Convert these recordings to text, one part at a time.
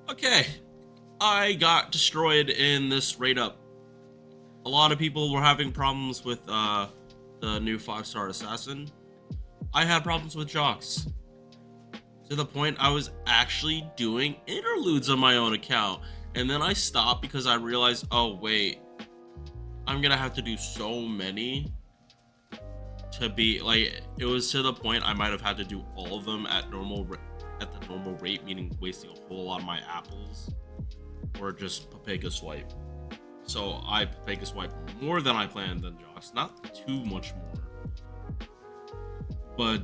Okay, I got destroyed in this raid up. A lot of people were having problems with the new 5-star assassin. I had problems with Jocks to the point I was actually doing interludes on my own account, and then I stopped because I realized, oh wait, I'm gonna have to do so many to be like. It was to the point I might have had to do all of them at the normal rate, meaning wasting a whole lot of my apples, or just Papega swipe. So I Papega swipe more than I planned than Josh. Not too much more, but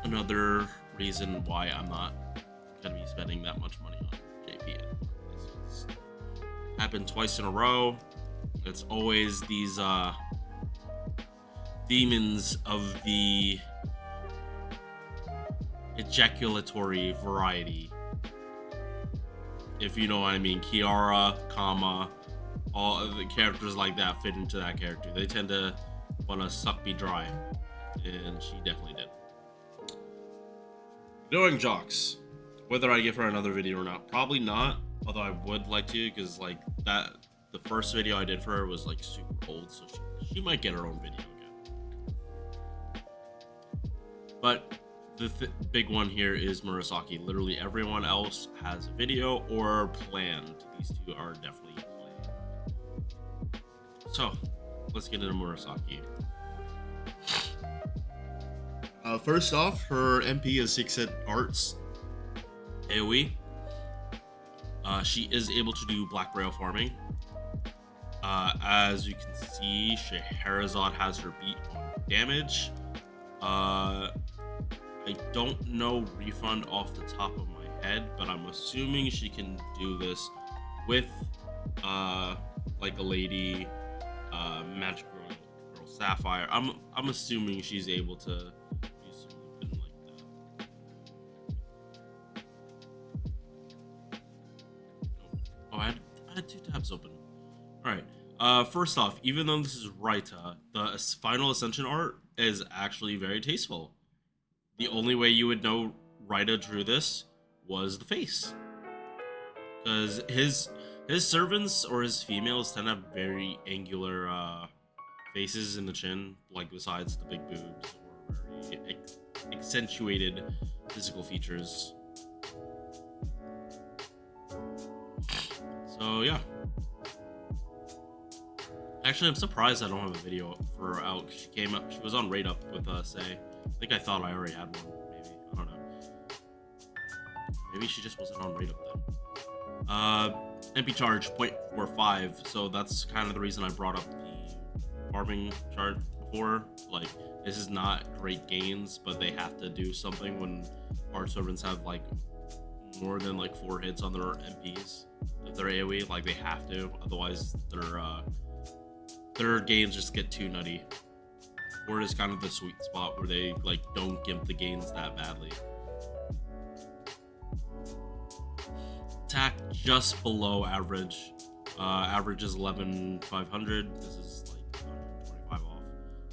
another reason why I'm not gonna be spending that much money on JP. This happened twice in a row. It's always these demons of the ejaculatory variety, if you know what I mean. Kiara, Kama, all of the characters like that fit into that character. They tend to want to suck me dry, and she definitely did. Doing Jocks, whether I give her another video or not, probably not. Although I would like to, because like that, the first video I did for her was like super old, so she might get her own video again. But the big one here is Murasaki. Literally everyone else has a video or planned. These two are definitely planned. So let's get into Murasaki. First off, her MP is 6-hit arts AoE. She is able to do black rail farming. As you can see, Scheherazade has her beat on damage. I don't know Refund off the top of my head, but I'm assuming she can do this with like a lady, Magic Girl Sapphire. I'm assuming she's able to do something like that. Oh, I had two tabs open. All right. First off, even though this is Raita, the final Ascension art is actually very tasteful. The only way you would know Raita drew this was the face, because his servants or his females tend to have very angular faces in the chin, like besides the big boobs or very accentuated physical features. So yeah. Actually, I'm surprised I don't have a video for her out. She came up. She was on Raid Up with Say. I think I thought I already had one. Maybe, I don't know. Maybe she just wasn't on Raid Up then. MP charge 0.45. So that's kind of the reason I brought up the farming chart before. Like, this is not great gains, but they have to do something when our servants have like more than like 4 hits on their MPs. If they're AoE, like they have to. Otherwise, their gains just get too nutty. Or is kind of the sweet spot where they like don't gimp the gains that badly. Attack just below average. Average is 11,500. This is like 125 off.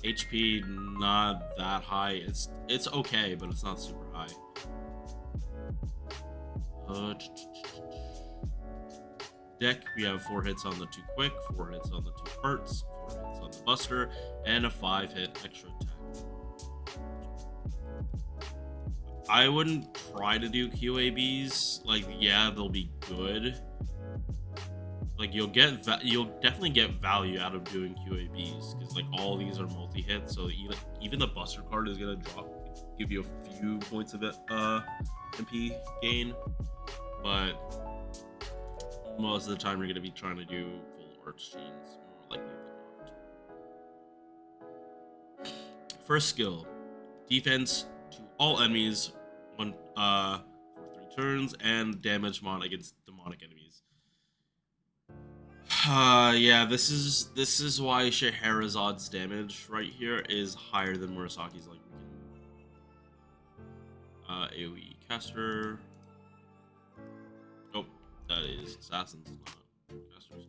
HP not that high. It's okay, but it's not super high. Deck, we have 4 hits on the 2 quick, 4 hits on the 2 parts, 4 hits on the buster, and a 5-hit extra attack. I wouldn't try to do QABs. Like, yeah, they'll be good. Like, you'll definitely get value out of doing QABs, because like all these are multi-hit, so even the buster card is gonna give you a few points of it, MP gain, but most of the time you're going to be trying to do full arch chains, more likely than not. First skill, defense to all enemies for 3 turns, and damage mod against demonic enemies. Yeah, this is why Scheherazade's damage right here is higher than Murasaki's. Like, AoE caster. Nope, that is assassins, not casters.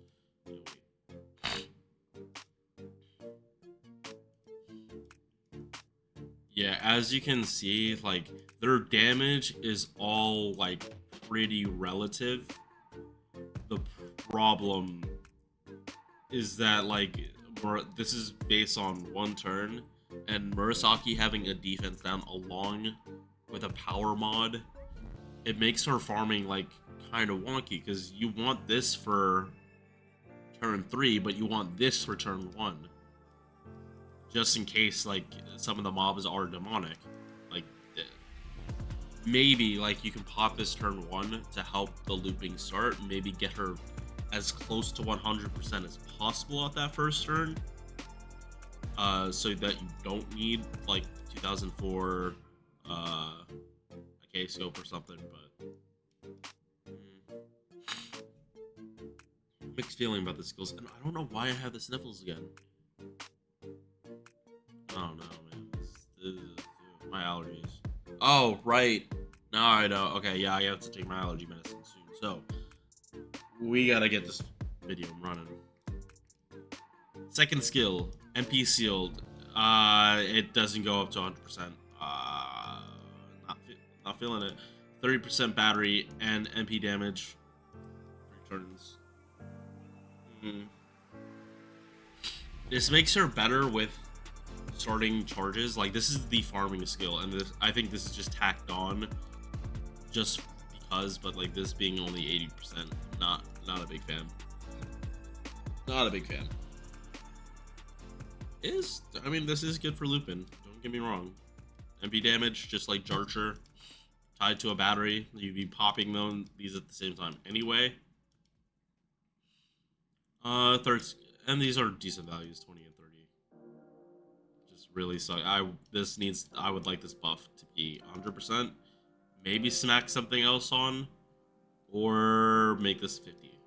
Yeah, as you can see, like their damage is all like pretty relative. The problem is that, like, this is based on one turn, and Murasaki having a defense down along with a power mod, it makes her farming, like, kind of wonky, because you want this for turn 3, but you want this for turn 1. Just in case, like, some of the mobs are demonic. Like, maybe, like, you can pop this turn 1 to help the looping start, maybe get her as close to 100% as possible at that first turn, so that you don't need, like, 2004 a K-scope or something, but mixed feeling about the skills, and I don't know why I have the sniffles again. I don't know, man. This my allergies. Oh, right. Now I know. Okay, yeah, I have to take my allergy medicine soon, so we gotta get this video running. Second skill, MP sealed. It doesn't go up to 100%. Not feeling it. 30% battery and MP damage. 3 turns. This makes her better with starting charges. Like, this is the farming skill, and this, I think this is just tacked on just because, but like this being only 80%, not a big fan. Not a big fan. I mean, this is good for looping, don't get me wrong. MP damage, just like Jarcher, tied to a battery. You'd be popping these at the same time anyway. Third, and these are decent values, 20 and 30. Just really suck. I would like this buff to be 100%. Maybe smack something else on, or make this 50.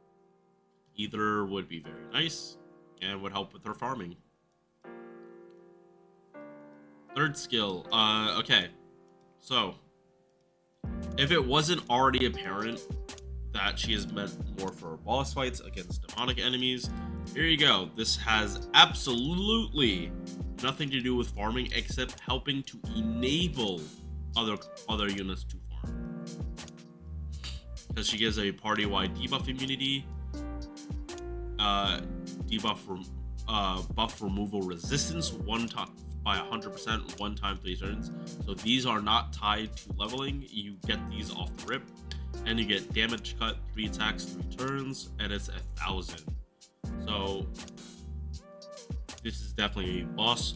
Either would be very nice and would help with her farming. Third skill. Okay. So, if it wasn't already apparent that she is meant more for boss fights against demonic enemies, here you go. This has absolutely nothing to do with farming except helping to enable other units to farm. Because she gives a party-wide debuff immunity, buff removal resistance one time by 100% one time 3 turns. So these are not tied to leveling. You get these off the rip, and you get damage cut 3 attacks 3 turns, and it's 1,000. So this is definitely a boss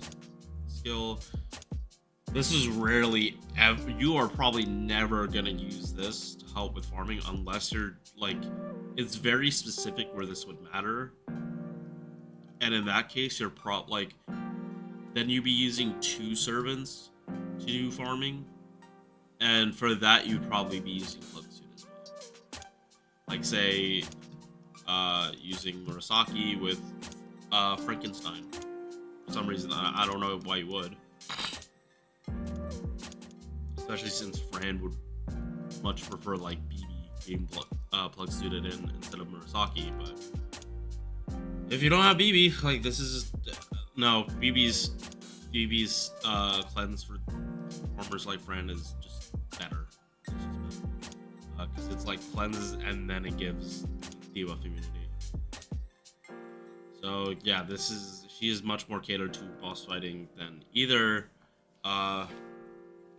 skill. This is rarely ever. You are probably never gonna use this to help with farming unless you're like, it's very specific where this would matter. And in that case, you're then you'd be using 2 servants to do farming. And for that, you'd probably be using Plugsuit as well. Like, say, using Murasaki with Frankenstein. For some reason, I don't know why you would. Especially since Fran would much prefer, like, BB being plug-suited in instead of Murasaki, but if you don't have BB, like, this is no, BB's cleanse for farmers like Fran is just better. It's just better. Because it's like cleanses and then it gives debuff immunity. So yeah, she is much more catered to boss fighting than either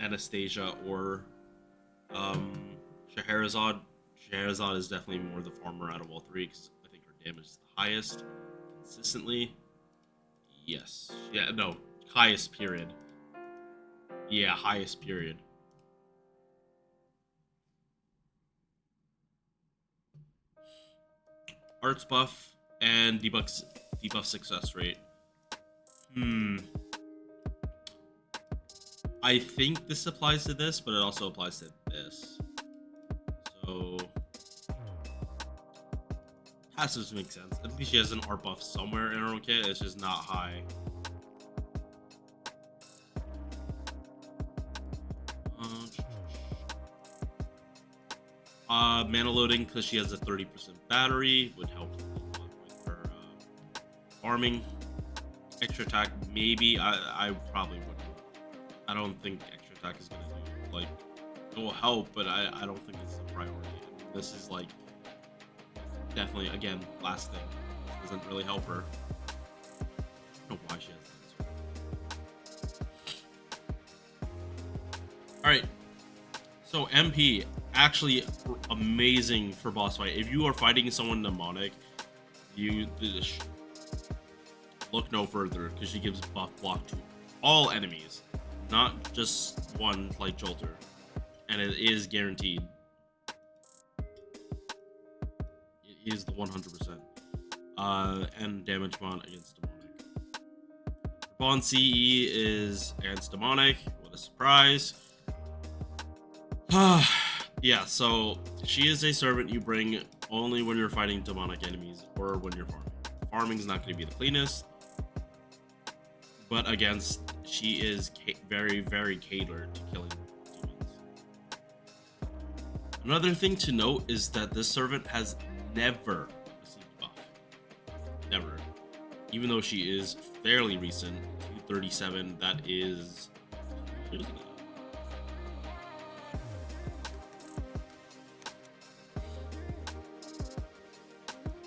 Anastasia or Scheherazade. Scheherazade is definitely more the farmer out of all 3 because I think her damage is the highest consistently. Yes. Yeah, no. Highest period. Yeah, highest period. Arts buff and debuff success rate. I think this applies to this, but it also applies to this. So passives make sense. I think she has an art buff somewhere in her own kit. It's just not high. Mana loading, because she has a 30% battery, would help with her farming. Extra attack, maybe. I probably wouldn't. I don't think extra attack is gonna do, like, it will help, but I don't think it's a priority. This is like definitely, again, last thing. Doesn't really help her. I don't know why she has that. Alright. So MP, actually amazing for boss fight. If you are fighting someone demonic, you just look no further, because she gives buff block to all enemies, not just one like Jolter. And it is guaranteed. It is the 100%. And damage bond against demonic. Bond CE is against demonic. What a surprise. Yeah, so she is a servant you bring only when you're fighting demonic enemies or when you're farming. Farming is not going to be the cleanest, but against, she is very, very catered to killing demons. Another thing to note is that this servant has never received buff. Never. Even though she is fairly recent, 237, that is...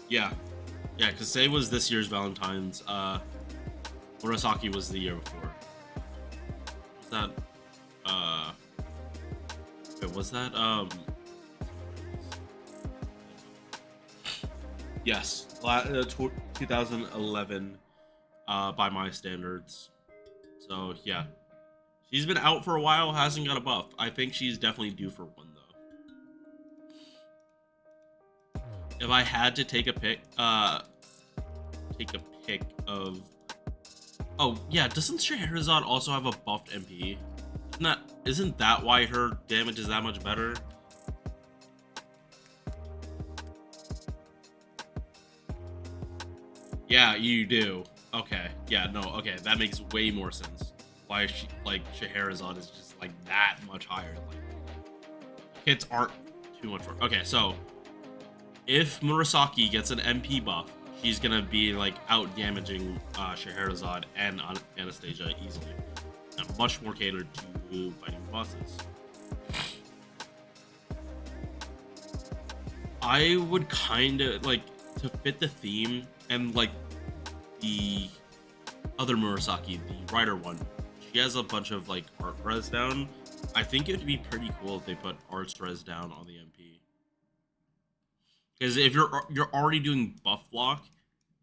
Yeah, because Sei was this year's Valentine's. Murasaki was the year before. Was that? Wait, was that? Yes, 2011. By my standards. So yeah, she's been out for a while. Hasn't got a buff. I think she's definitely due for one though. If I had to take a pick of, oh yeah, doesn't Scheherazade also have a buffed MP? Isn't that why her damage is that much better? Yeah, you do. Okay, yeah, no, okay, that makes way more sense. Why she, like, Scheherazade is just like that much higher. Like, hits aren't too much work. Okay, so if Murasaki gets an MP buff, she's gonna be like out damaging Scheherazade and Anastasia easily. And much more catered to fighting bosses. I would kind of like to fit the theme and like the other Murasaki, the writer one. She has a bunch of like art res down. I think it'd be pretty cool if they put arts res down on the MP. Because if you're already doing buff block,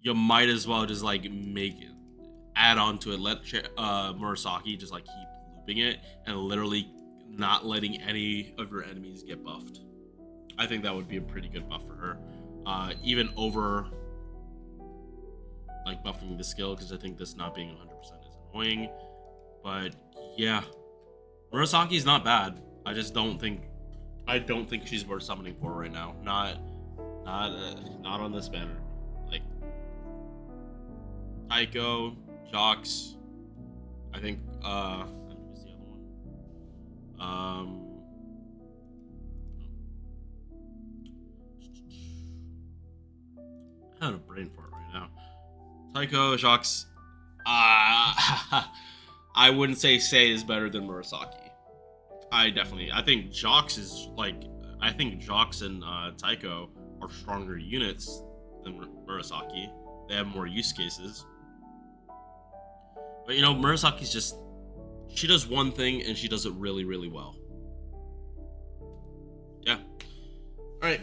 you might as well just like add on to it. Let Murasaki just like keep looping it and literally not letting any of your enemies get buffed. I think that would be a pretty good buff for her. Even over like buffing the skill, because I think this not being 100% is annoying. But yeah, Murasaki's not bad. I don't think she's worth summoning for right now. Not on this banner. Like Taiko, Jox, I think who's the other one? I had a brain fart right now. Taiko, Jox, I wouldn't say Sei is better than Murasaki. I think Jox and Taiko are stronger units than Murasaki. They have more use cases. But you know, Murasaki's just, she does one thing and she does it really, really well. Yeah. Alright.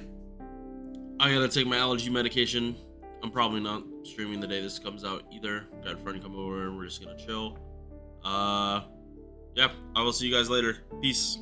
I gotta take my allergy medication. I'm probably not streaming the day this comes out either. Got a friend come over and we're just gonna chill. Yeah, I will see you guys later. Peace.